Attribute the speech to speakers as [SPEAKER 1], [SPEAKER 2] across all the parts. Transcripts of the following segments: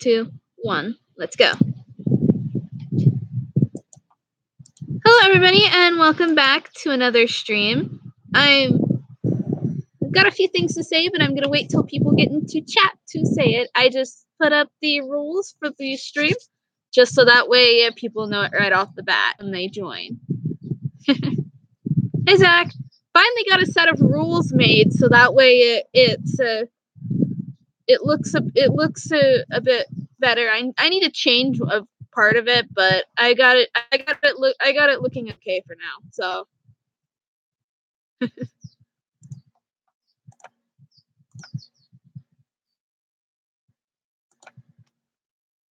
[SPEAKER 1] 2, 1, let's go. Hello, everybody, and welcome back to another stream. I've got a few things to say, but I'm going to wait till people get into chat to say it. I just put up the rules for the stream, just so that way people know it right off the bat when they join. Hey, Zach. Finally got a set of rules made, so that way it looks a bit better. I need to change a part of it, but I got it looking okay for now.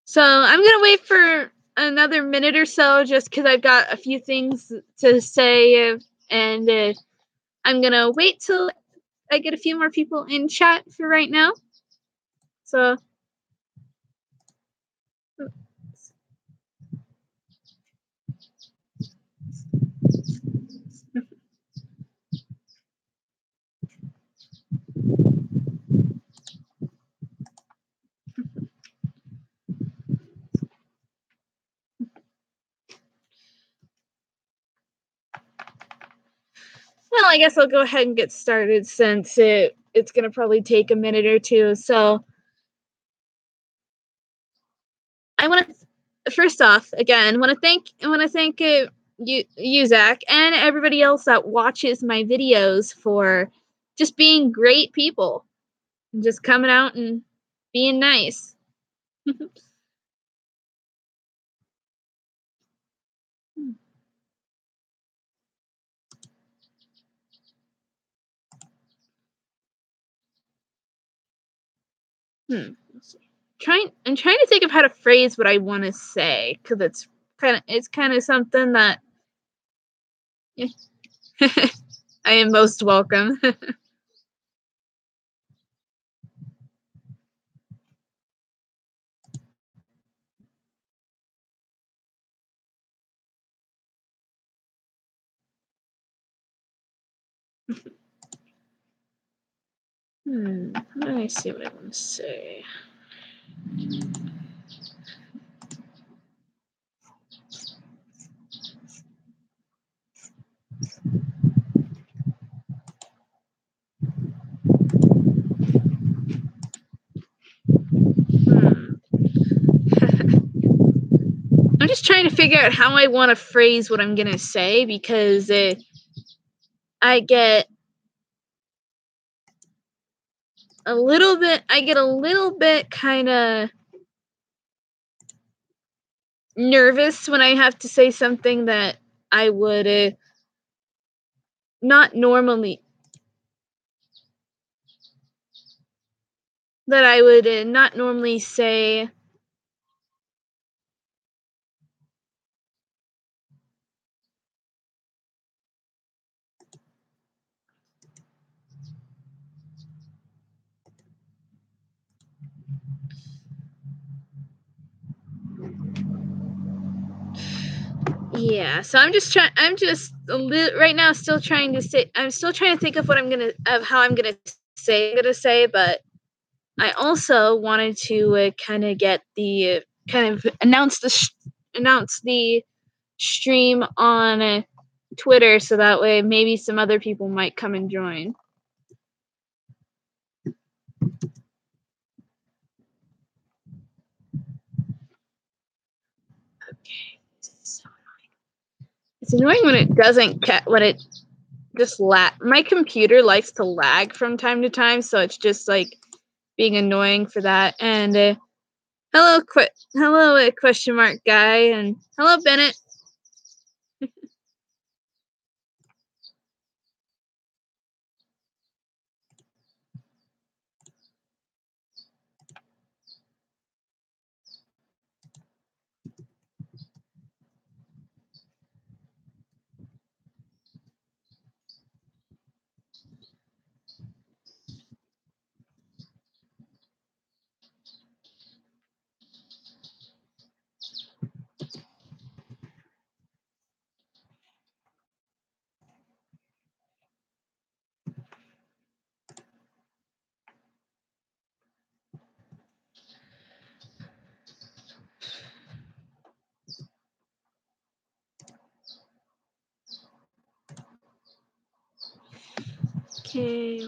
[SPEAKER 1] So I'm gonna wait for another minute or so, just because I've got a few things to say, and I'm gonna wait till I get a few more people in chat for right now. So. Well, I guess I'll go ahead and get started since it's gonna probably take a minute or two. So I want to first off, again, want to thank you, Zach, and everybody else that watches my videos for just being great people, and just coming out and being nice. I'm trying to think of how to phrase what I want to say, because it's kind of something that I am most welcome. Let me see what I want to say. I'm just trying to figure out how I want to phrase what I'm gonna say, because I get a little bit kind of nervous when I have to say something that I would not normally say. Yeah, so I'm just right now still trying to say. I'm still trying to think of how I'm gonna say, but I also wanted to kind of get the kind of announce the stream on Twitter, so that way maybe some other people might come and join. Okay, so annoying. It's annoying when it doesn't when it just my computer likes to lag from time to time, so it's just like being annoying for that. And hello question mark guy, and hello Bennett. Okay.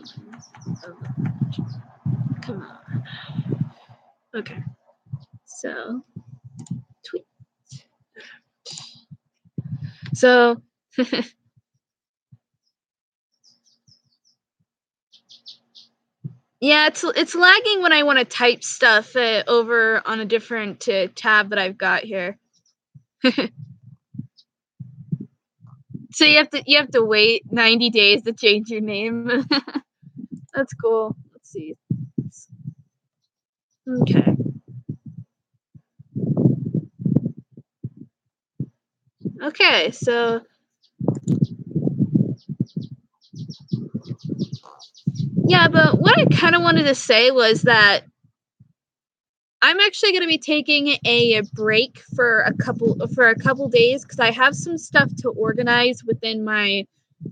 [SPEAKER 1] Come on. Okay. So, tweet. So, yeah, it's lagging when I want to type stuff over on a different tab that I've got here. So you have to wait 90 days to change your name. That's cool. Let's see. Okay. Okay, so yeah, but what I kind of wanted to say was that I'm actually going to be taking a break for a couple days because I have some stuff to organize within my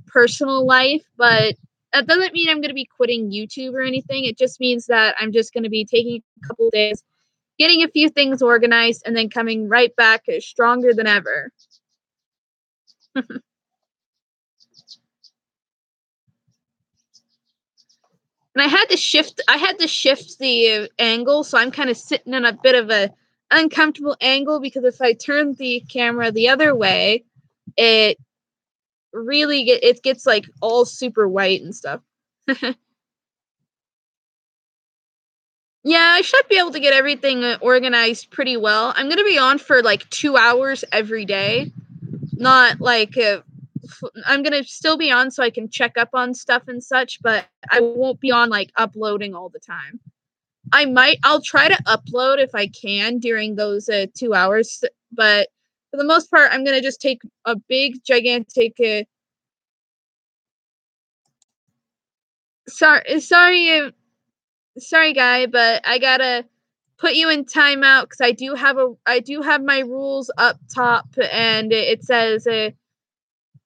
[SPEAKER 1] personal life, but that doesn't mean I'm going to be quitting YouTube or anything. It just means that I'm just going to be taking a couple days, getting a few things organized, and then coming right back stronger than ever. And I had to shift the angle, so I'm kind of sitting in a bit of a uncomfortable angle because if I turn the camera the other way, it gets like all super white and stuff. Yeah, I should be able to get everything organized pretty well. I'm gonna be on for like 2 hours every day, not like I'm gonna still be on so I can check up on stuff and such, but I won't be on like uploading all the time. I'll try to upload if I can during those 2 hours, but for the most part, I'm gonna just take a big, gigantic. Sorry, guy, but I gotta put you in timeout because I do have my rules up top, and it says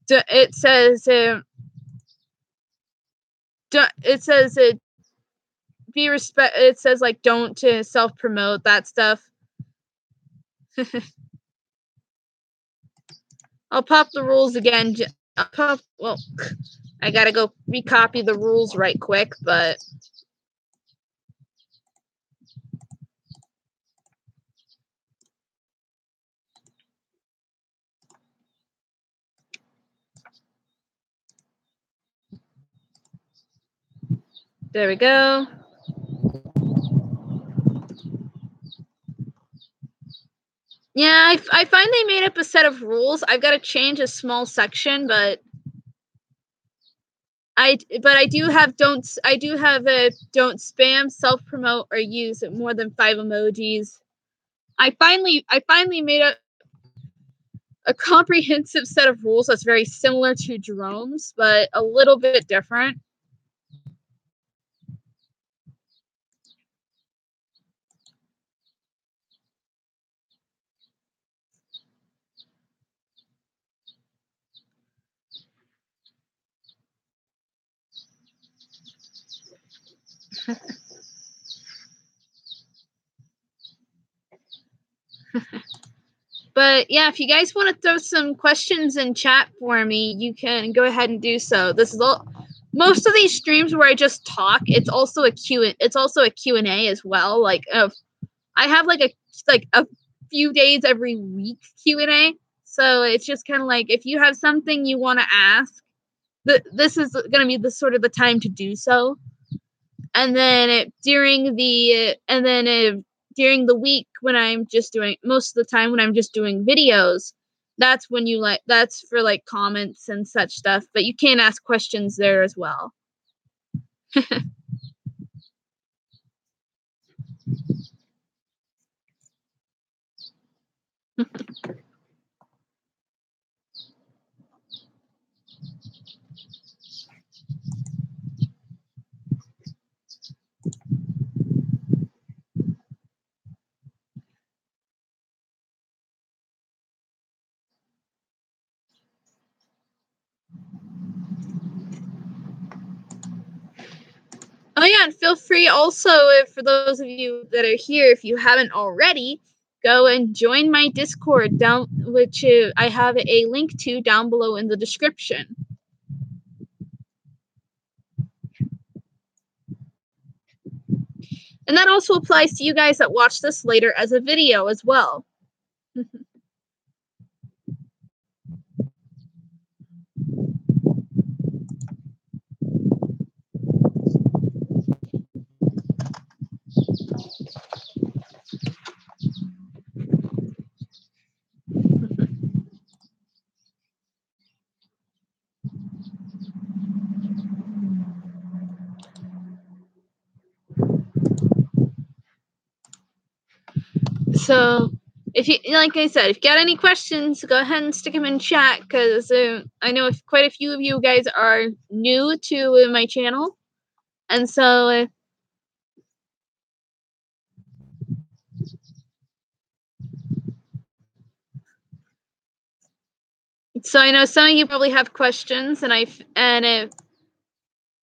[SPEAKER 1] it says be respect. It says like don't self promote that stuff. I'll pop the rules again. Well, I gotta go recopy the rules right quick, but there we go. Yeah, I finally made up a set of rules. I've got to change a small section, but I do have don't spam, self promote, or use more than 5 emojis. I finally made a comprehensive set of rules that's very similar to Jerome's, but a little bit different. But yeah, if you guys want to throw some questions in chat for me, you can go ahead and do so. This is all. Most of these streams where I just talk, it's also a Q&A as well. Like I have like a few days every week Q&A. So it's just kind of like if you have something you want to ask, this is going to be the sort of the time to do so. And then during the week when I'm just doing most of the time when I'm just doing videos, that's when that's for like comments and such stuff, but you can ask questions there as well. Oh yeah, and feel free also, for those of you that are here, if you haven't already, go and join my Discord which I have a link to down below in the description. And that also applies to you guys that watch this later as a video as well. So, if you, like I said, if you got any questions, go ahead and stick them in chat, because I know quite a few of you guys are new to my channel, and so I know some of you probably have questions, and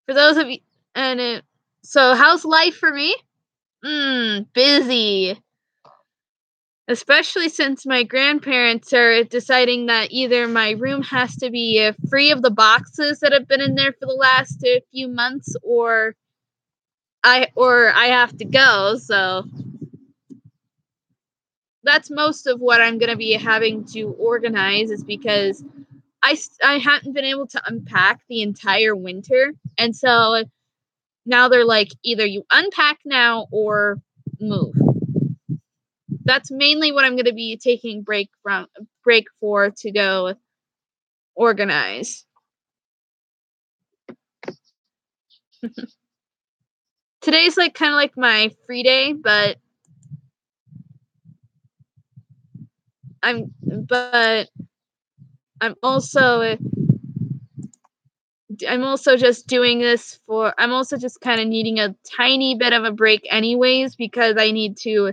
[SPEAKER 1] for those of you, so how's life for me? Busy. Especially since my grandparents are deciding that either my room has to be free of the boxes that have been in there for the last few months, or I have to go. So that's most of what I'm going to be having to organize, is because I hadn't been able to unpack the entire winter, and so now they're like, either you unpack now or move. That's mainly what I'm going to be taking break for, to go organize. Today's like kind of like my free day, but I'm also just doing this for, I'm also just kind of needing a tiny bit of a break anyways, because I need to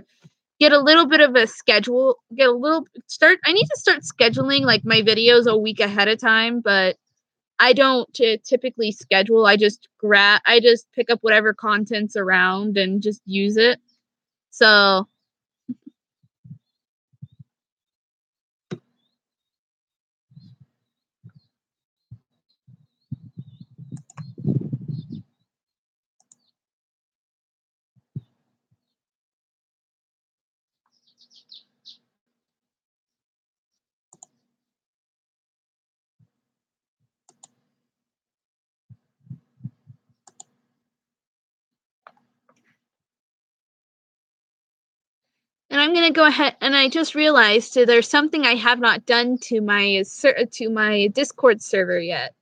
[SPEAKER 1] get a little bit of a schedule, I need to start scheduling like my videos a week ahead of time, but I don't typically schedule. I just pick up whatever content's around and just use it. So and I'm gonna go ahead, and I just realized there's something I have not done to my Discord server yet.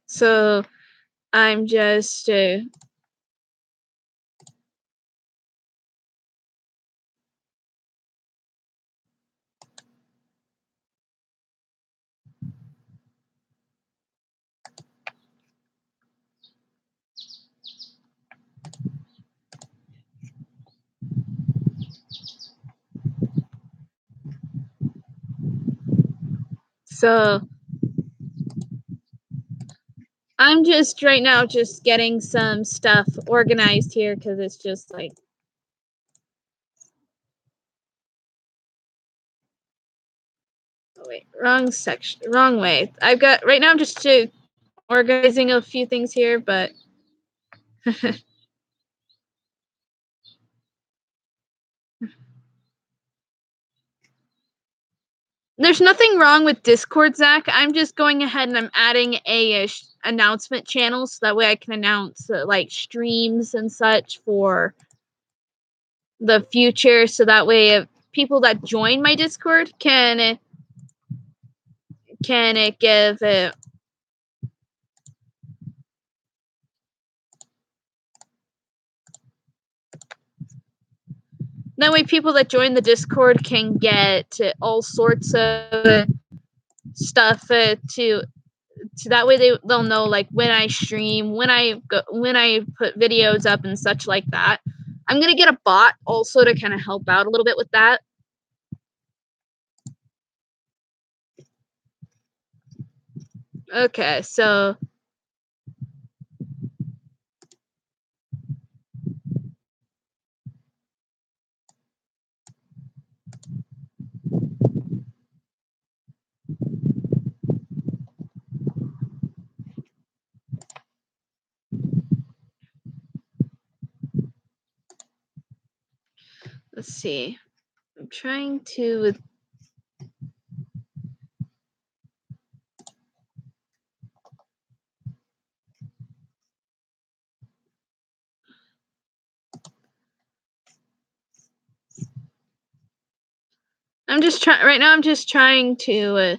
[SPEAKER 1] So I'm just so I'm just right now just getting some stuff organized here, because it's just like, oh wait, wrong section, wrong way. I've got right now, I'm just organizing a few things here, but there's nothing wrong with Discord, Zach. I'm just going ahead and I'm adding a announcement channel, so that way I can announce like streams and such for the future, so that way people that join my Discord can give that way people that join the Discord can get all sorts of stuff to that way they'll know like when I stream, when I put videos up and such like that. I'm gonna get a bot also to kind of help out a little bit with that. Okay, so let's see. I'm trying to I'm just trying to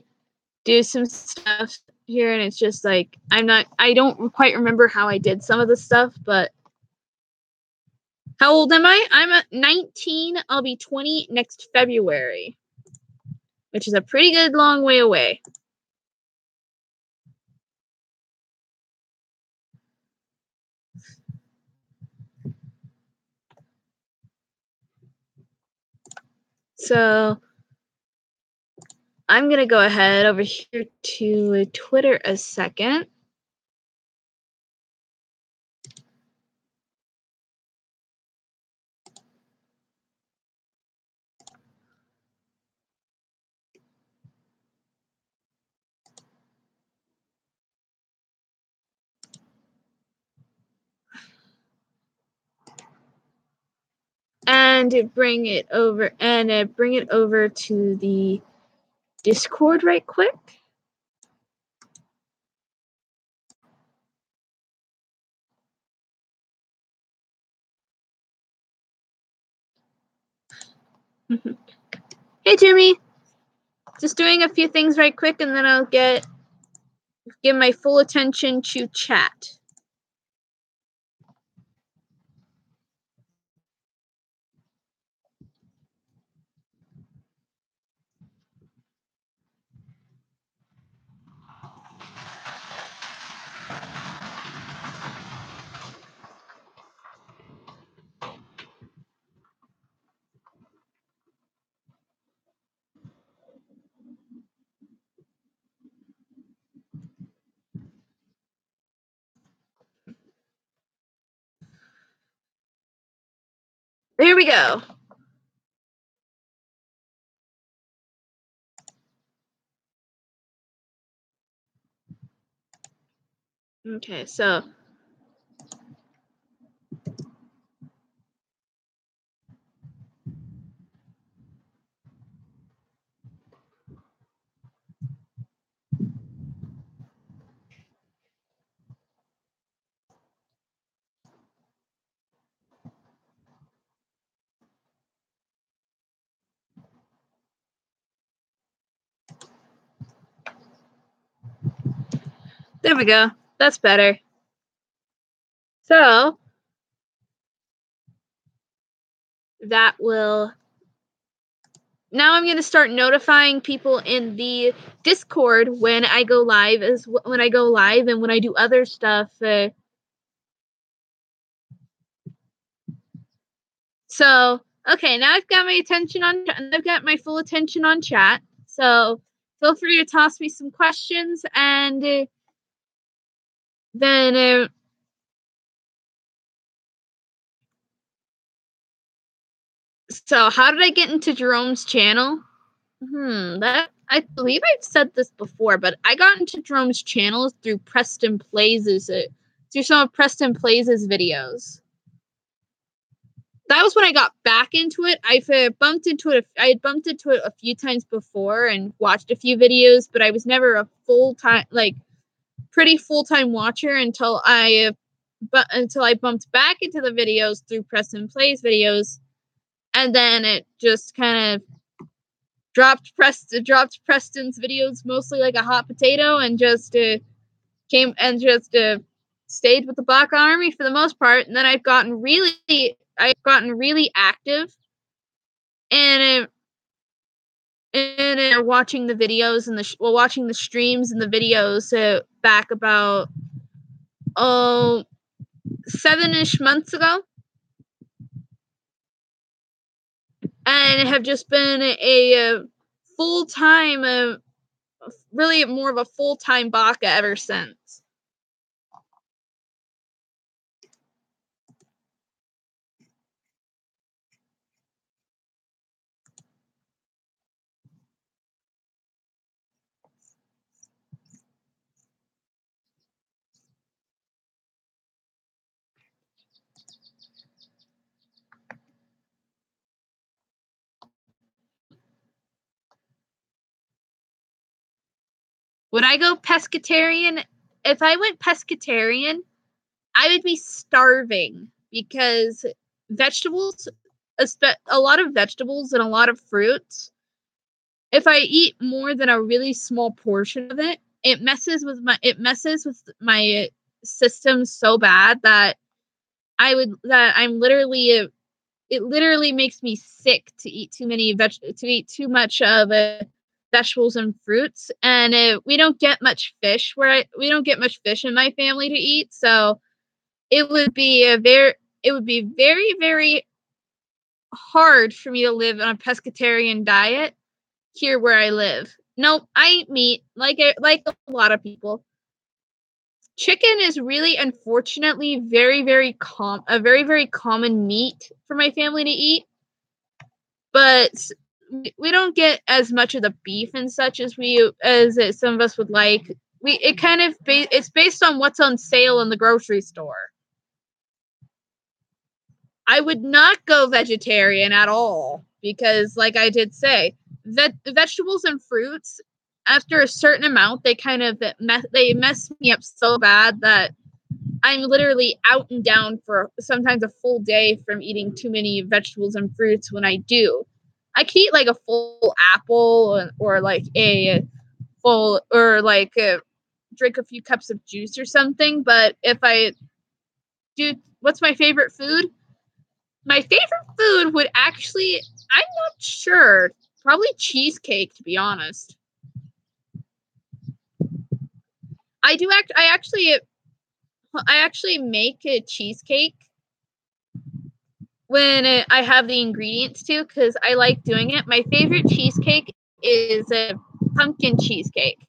[SPEAKER 1] do some stuff here, and it's just like I don't quite remember how I did some of the stuff, but how old am I? I'm 19. I'll be 20 next February, which is a pretty good long way away. So I'm going to go ahead over here to Twitter a second. And bring it over to the Discord right quick. Hey Jimmy, just doing a few things right quick, and then I'll give my full attention to chat. Here we go. Okay, so there we go. That's better. So that will. Now I'm going to start notifying people in the Discord when I go live, and when I do other stuff. So okay, now I've got my full attention on chat. So feel free to toss me some questions, and then. So how did I get into Jerome's channel? That I believe I've said this before, but I got into Jerome's channel through Preston Plays' through some of Preston Plays' videos. That was when I got back into it. I had bumped into it a few times before and watched a few videos, but I was never a pretty full-time watcher until I bumped back into the videos through Preston Plays videos.
[SPEAKER 2] and then it just kind of dropped Preston's videos mostly like a hot potato, and just stayed with the Black Army for the most part. And then I've gotten really active and watching the videos and watching the streams and the videos back about 7-ish months ago, and have just been a full-time, really more of a full-time baka ever since. Would I go pescatarian? If I went pescatarian, I would be starving, because vegetables, a lot of vegetables and a lot of fruits, if I eat more than a really small portion of it, it messes with my system so bad that it literally makes me sick to eat too much of vegetables and fruits. And we don't get much fish in my family to eat, so it would be very, very hard for me to live on a pescatarian diet here where I live. Nope, I eat meat like a lot of people. Chicken is really, unfortunately, a very, very common meat for my family to eat, but we don't get as much of the beef and such as some of us would like. It's based on what's on sale in the grocery store. I would not go vegetarian at all, because, like I did say, vegetables and fruits, after a certain amount, they mess me up so bad that I'm literally out and down for sometimes a full day from eating too many vegetables and fruits. When I do, I can eat like a full apple or like drink a few cups of juice or something. But if I do, what's my favorite food? My favorite food would actually, I'm not sure, probably cheesecake, to be honest. I actually make a cheesecake when I have the ingredients to, because I like doing it. My favorite cheesecake is a pumpkin cheesecake.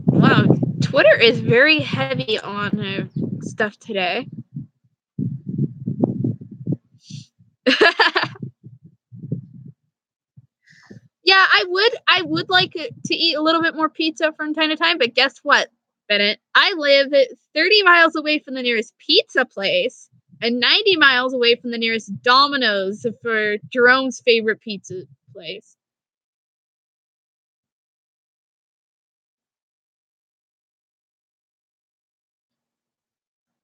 [SPEAKER 2] Wow, Twitter is very heavy on stuff today. Yeah, I would like to eat a little bit more pizza from time to time, but guess what, Bennett? I live 30 miles away from the nearest pizza place and 90 miles away from the nearest Domino's for Jerome's favorite pizza place.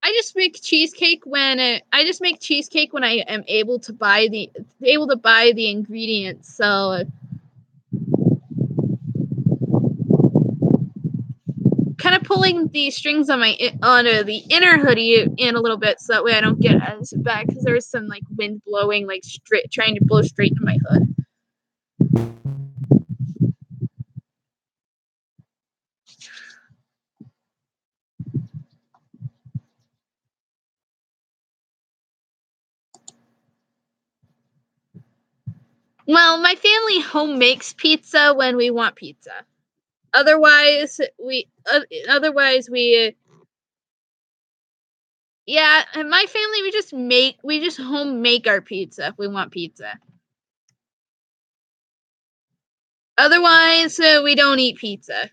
[SPEAKER 2] I just make cheesecake when I am able to buy the ingredients. So kind of pulling the strings on the inner hoodie in a little bit, so that way I don't get as bad, because there's some like wind blowing trying to blow straight into my hood. Well, my family home makes pizza when we want pizza. Otherwise, yeah, in my family we just home make our pizza if we want pizza. Otherwise, we don't eat pizza.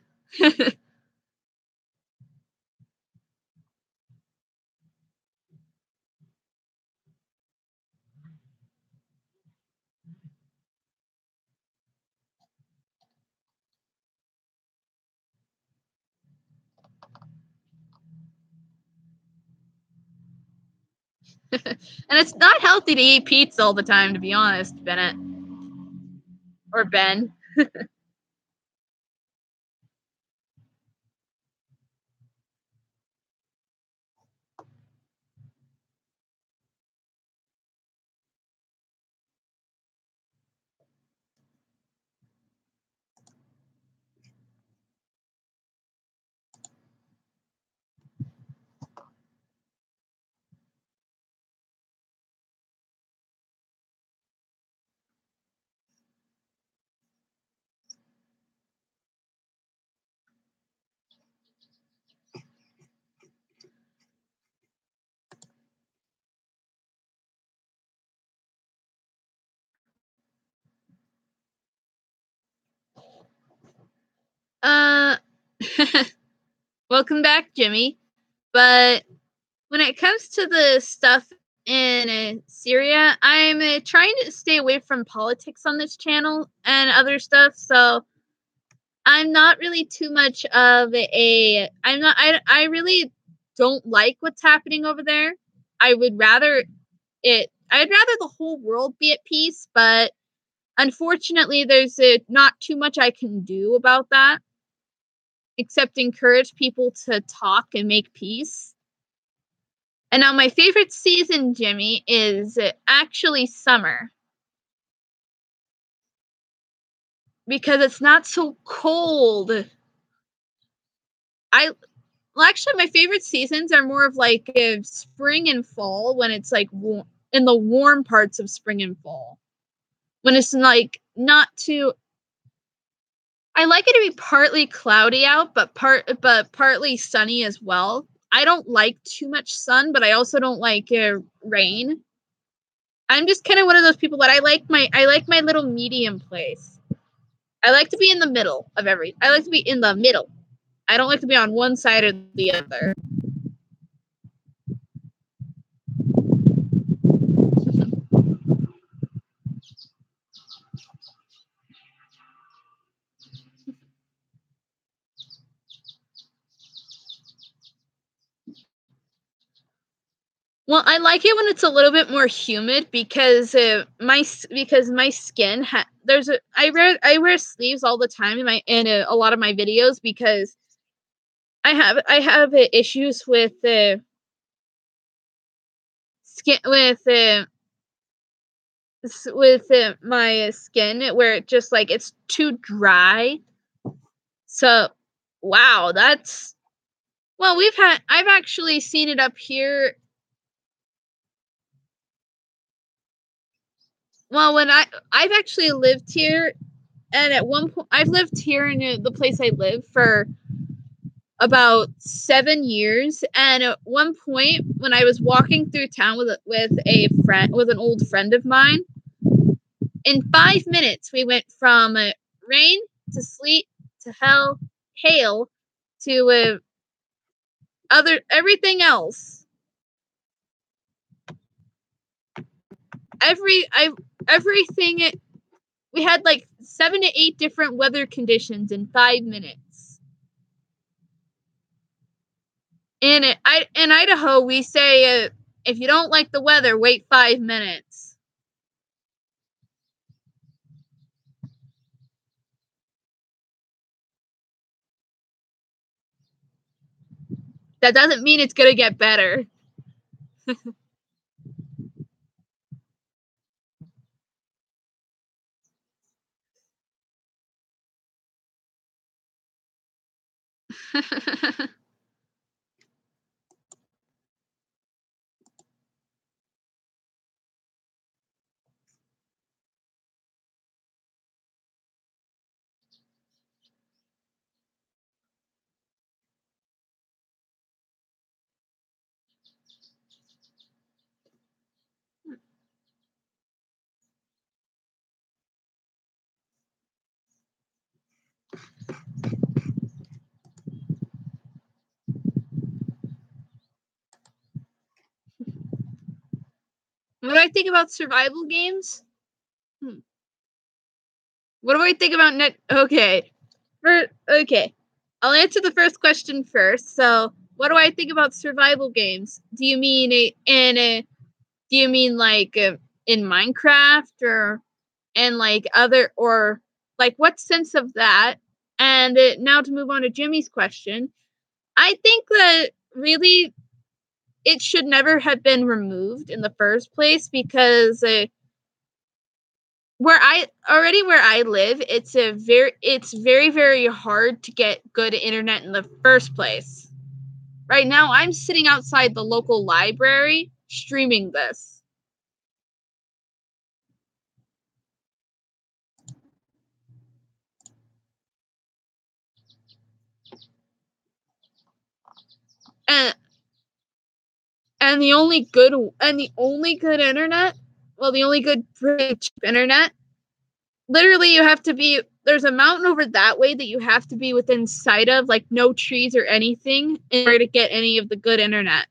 [SPEAKER 2] And it's not healthy to eat pizza all the time, to be honest, Bennett. Or Ben. Welcome back, Jimmy. But when it comes to the stuff in Syria, I'm trying to stay away from politics on this channel and other stuff. So I'm not really too much of I really don't like what's happening over there. I'd rather the whole world be at peace, but unfortunately there's not too much I can do about that except encourage people to talk and make peace. And now my favorite season, Jimmy, is actually summer. Because it's not so cold. Actually, my favorite seasons are more of like spring and fall, when it's like in the warm parts of spring and fall. When it's like not too. I like it to be partly cloudy out, but partly sunny as well. I don't like too much sun, but I also don't like rain. I'm just kind of one of those people that I like my little medium place. I like to be in the middle of I like to be in the middle. I don't like to be on one side or the other. Well, I like it when it's a little bit more humid because my skin I wear sleeves all the time in a lot of my videos because I have issues with skin with my skin where it just like it's too dry. So, wow, that's well, I've actually seen it up here. Well, when I've actually lived here, and at one point I've lived here in the place I live for about 7 years, and at one point when I was walking through town with an old friend of mine, in 5 minutes we went from rain to sleet to hail to everything else. Everything we had like 7 to 8 different weather conditions in 5 minutes. In Idaho, we say if you don't like the weather, wait 5 minutes. That doesn't mean it's gonna get better. What do I think about survival games? What do I think about net? Okay. Okay. I'll answer the first question first. So, what do I think about survival games? Do you mean Do you mean like in Minecraft or and like other or like what sense of that? And now to move on to Jimmy's question, I think that really it should never have been removed in the first place because where I live, it's very very hard to get good internet in the first place. Right now, I'm sitting outside the local library streaming this. And and the only good internet, well, the only good pretty cheap internet, literally you have to be there's a mountain over that way that you have to be within sight of, like no trees or anything, in order to get any of the good internet.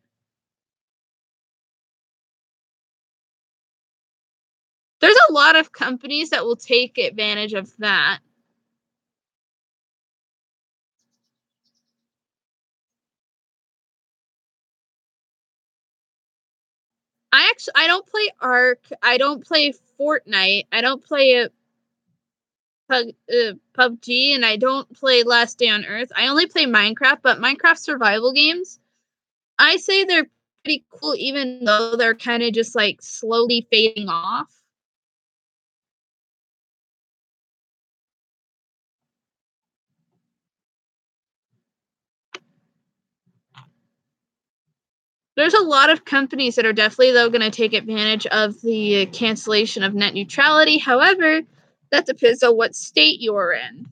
[SPEAKER 2] There's a lot of companies that will take advantage of that. I don't play Ark. I don't play Fortnite. I don't play PUBG, and I don't play Last Day on Earth. I only play Minecraft, but Minecraft survival games, I say they're pretty cool, even though they're kind of just like slowly fading off. There's a lot of companies that are definitely, though, going to take advantage of the cancellation of net neutrality. However, that depends on what state you're in.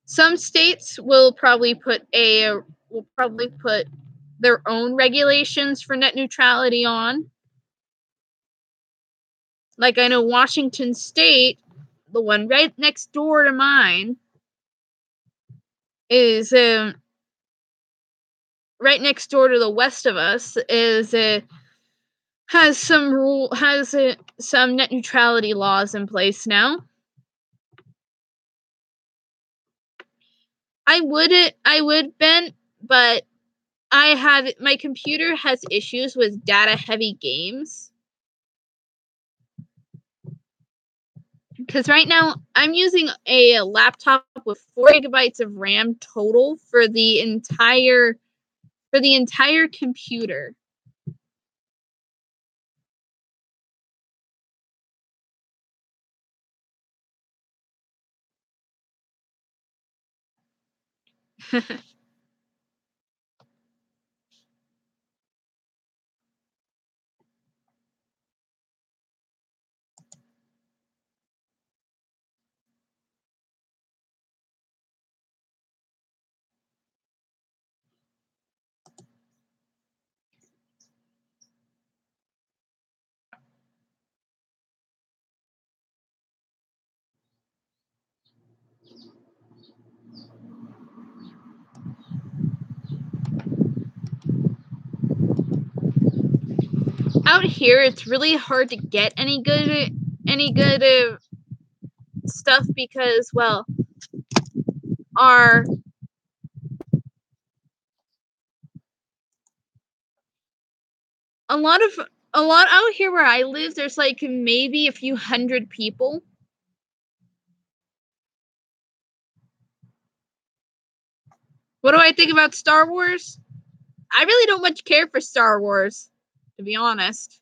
[SPEAKER 2] Some states will probably put their own regulations for net neutrality on. Like I know Washington State, the one right next door to mine, is right next door to the west of us, is has some net neutrality laws in place now. I would, Ben, but my computer has issues with data heavy games. Because right now I'm using a laptop with 4 gigabytes of RAM total for the entire computer. Out here, it's really hard to get any good stuff because, well, a lot out here where I live, there's like maybe a few hundred people. What do I think about Star Wars? I really don't much care for Star Wars, to be honest.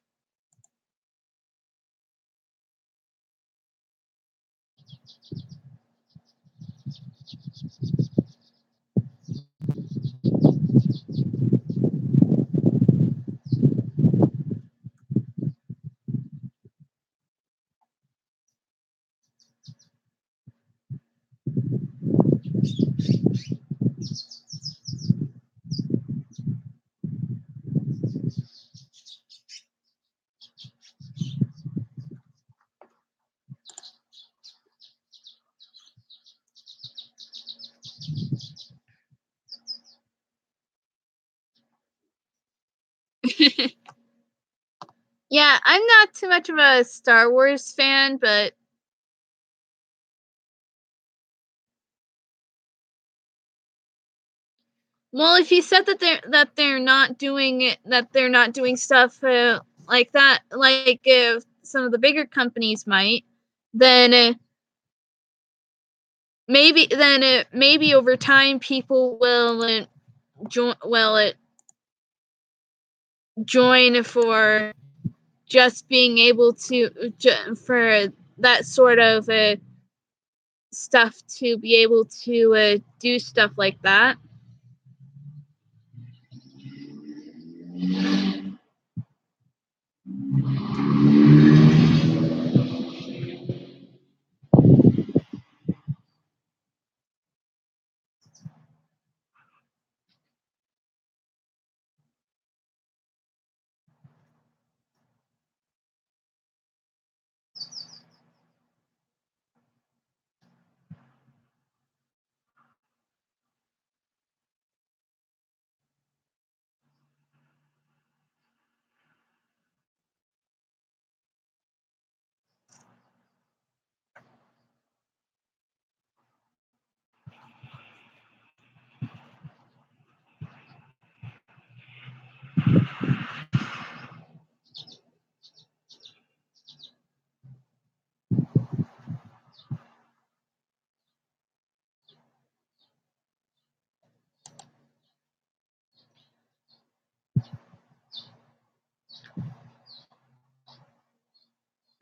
[SPEAKER 2] Yeah, I'm not too much of a Star Wars fan, but
[SPEAKER 1] Well, if you said that they're not doing stuff like that, like if some of the bigger companies might, then maybe over time people will join for just being able to for that sort of stuff to be able to do stuff like that.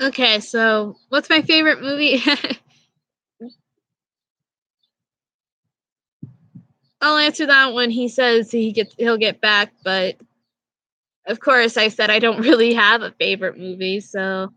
[SPEAKER 1] Okay, so what's my favorite movie? I'll answer that when he says he'll get back, but of course I said I don't really have a favorite movie, so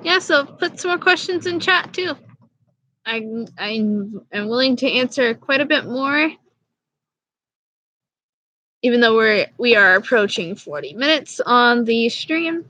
[SPEAKER 1] yeah, so put some more questions in chat too. I'm willing to answer quite a bit more, even though we are approaching 40 minutes on the stream.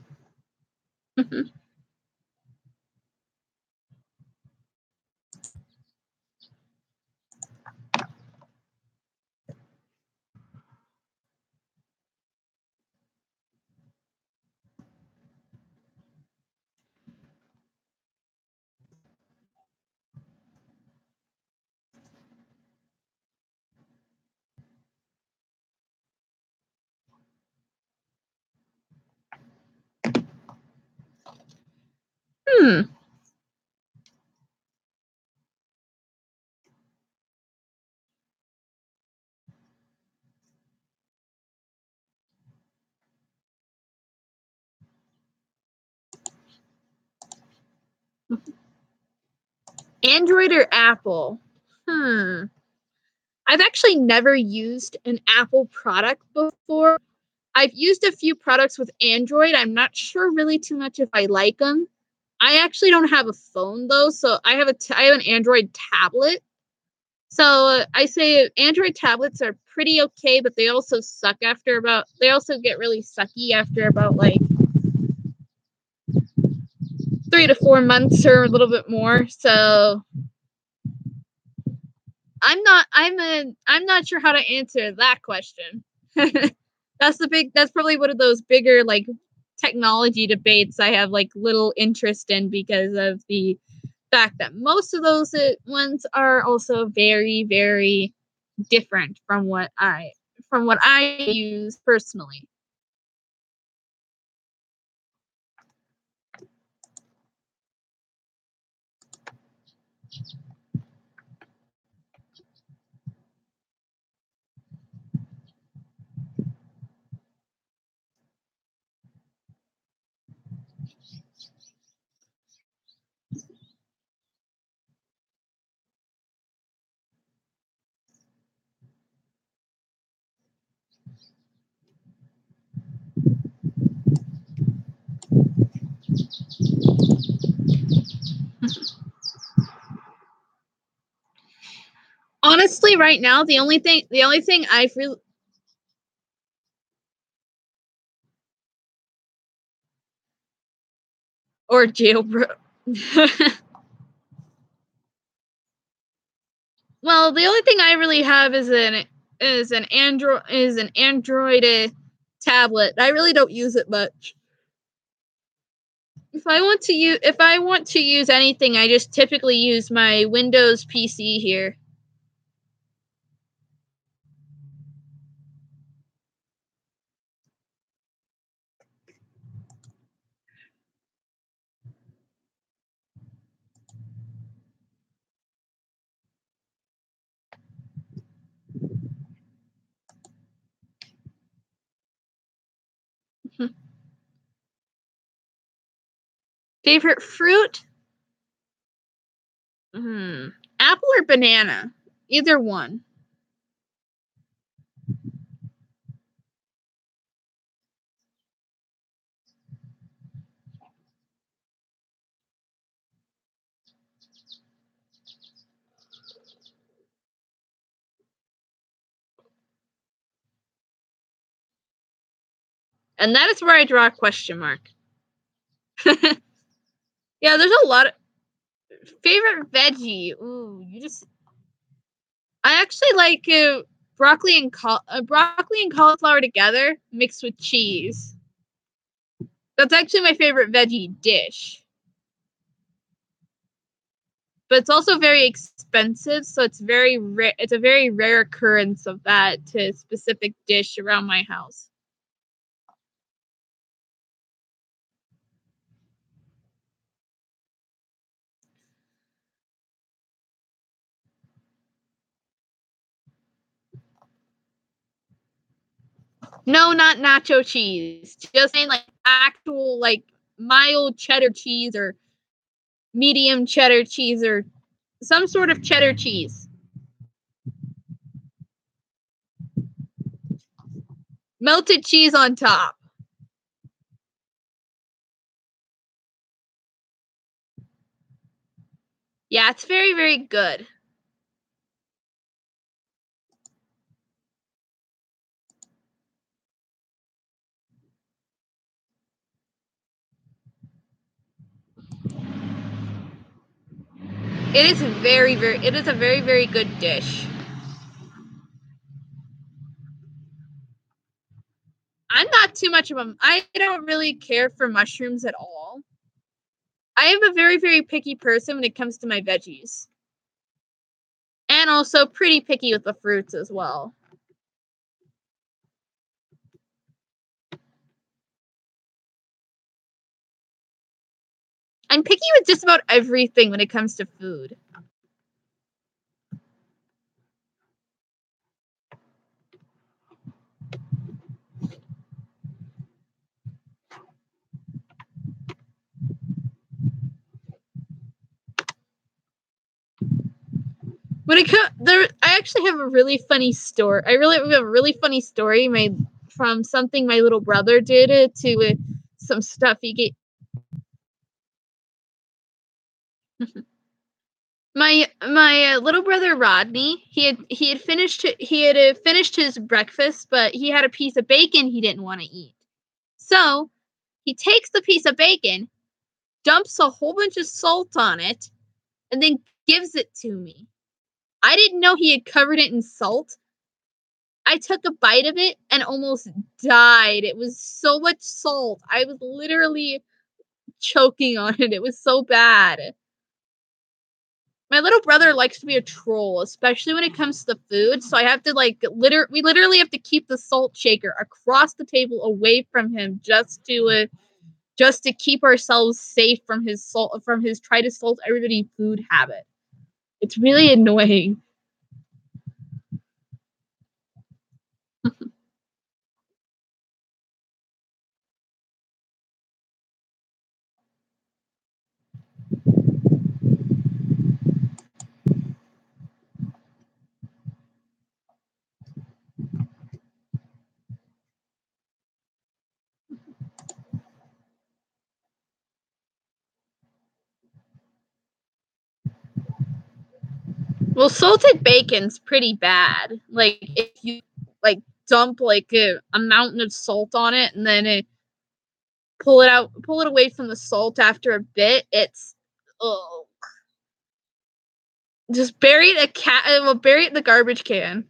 [SPEAKER 1] Android or Apple? I've actually never used an Apple product before. I've used a few products with Android. I'm not sure really too much if I like them. I actually don't have a phone though, so I have an Android tablet. So I say Android tablets are pretty okay, but they also they also get really sucky after about like 3 to 4 months or a little bit more. So
[SPEAKER 2] I'm not sure how to answer that question. That's probably one of those bigger like technology debates I have like little interest in because of the fact that most of those ones are also very, very different from what I use personally. Honestly, right now, the only thing I feel or jailbroken. Well, the only thing I really have is an Android tablet. I really don't use it much. If I want to use anything, I just typically use my Windows PC here. Favorite fruit? Apple or banana? Either one. And that is where I draw a question mark. Yeah, there's a lot of favorite veggie. Ooh, I actually like broccoli and cauliflower together mixed with cheese. That's actually my favorite veggie dish. But it's also very expensive, so it's a very rare occurrence of that to a specific dish around my house. No, not nacho cheese. Just saying like actual like mild cheddar cheese or medium cheddar cheese or some sort of cheddar cheese. Melted cheese on top. Yeah, it's very, very good. It is a very, very good dish. I'm not too much of a. I don't really care for mushrooms at all. I am a very, very picky person when it comes to my veggies. And also pretty picky with the fruits as well. I'm picky with just about everything when it comes to food. When it comes there, I actually have a really funny story. I really have a really funny story from something my little brother did to some stuff he gave. My little brother Rodney, he had finished his breakfast, but he had a piece of bacon he didn't want to eat. So he takes the piece of bacon, dumps a whole bunch of salt on it, and then gives it to me. I didn't know he had covered it in salt. I took a bite of it and almost died. It was so much salt. I was literally choking on it. It was so bad. My little brother likes to be a troll, especially when it comes to food. So I have to we literally have to keep the salt shaker across the table away from him just to keep ourselves safe from his try to salt everybody food habit. It's really annoying. Well, salted bacon's pretty bad. Like, if you dump a mountain of salt on it and then pull it away from the salt after a bit, it's just bury it in the garbage can.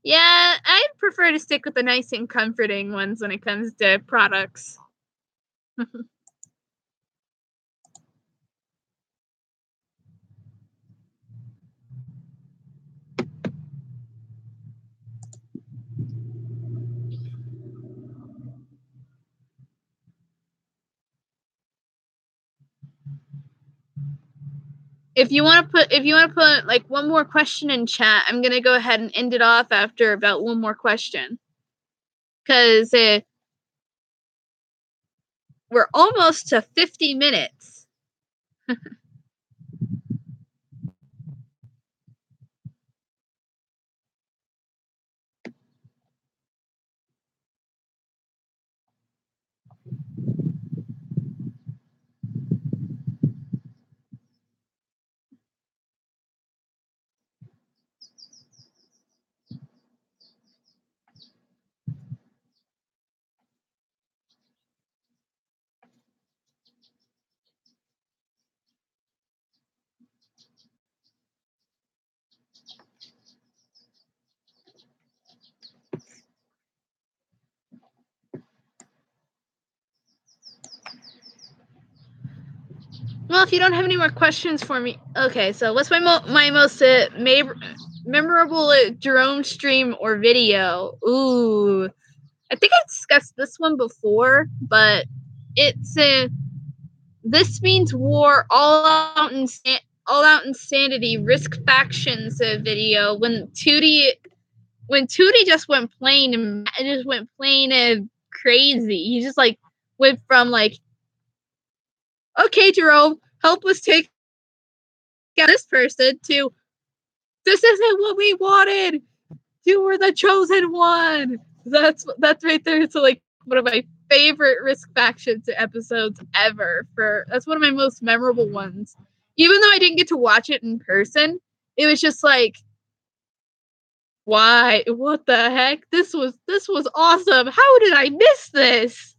[SPEAKER 2] Yeah, I prefer to stick with the nice and comforting ones when it comes to products. If you want to put like one more question in chat, I'm gonna go ahead and end it off after about one more question, because we're almost to 50 minutes. Well, if you don't have any more questions for me, okay. So, what's my most memorable Jerome stream or video? Ooh, I think I discussed this one before, but it's This Means War, All Out Insanity, Risk Factions video when Tootie just went plain crazy. He just went from okay, Jerome, help us take out this person to this isn't what we wanted. You were the chosen one. That's right there. It's one of my favorite Risk Factions episodes ever. That's one of my most memorable ones. Even though I didn't get to watch it in person, it was just why? What the heck? This was awesome. How did I miss this?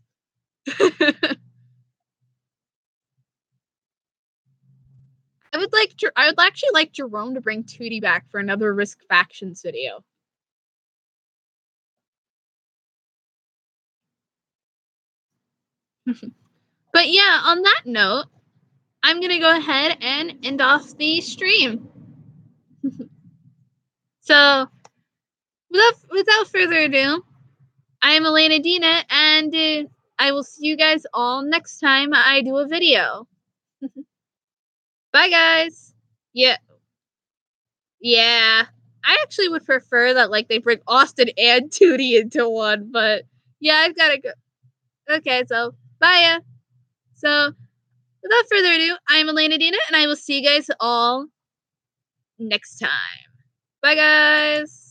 [SPEAKER 2] I would actually like Jerome to bring Tootie back for another Risk Factions video. But yeah, on that note, I'm gonna go ahead and end off the stream. So, without further ado, I am Elena Dina, and I will see you guys all next time I do a video. Bye, guys. Yeah. I actually would prefer that they bring Austin and Tootie into one, but yeah, I've gotta go. Okay, so bye. So, without further ado, I'm Elena Dina, and I will see you guys all next time. Bye, guys.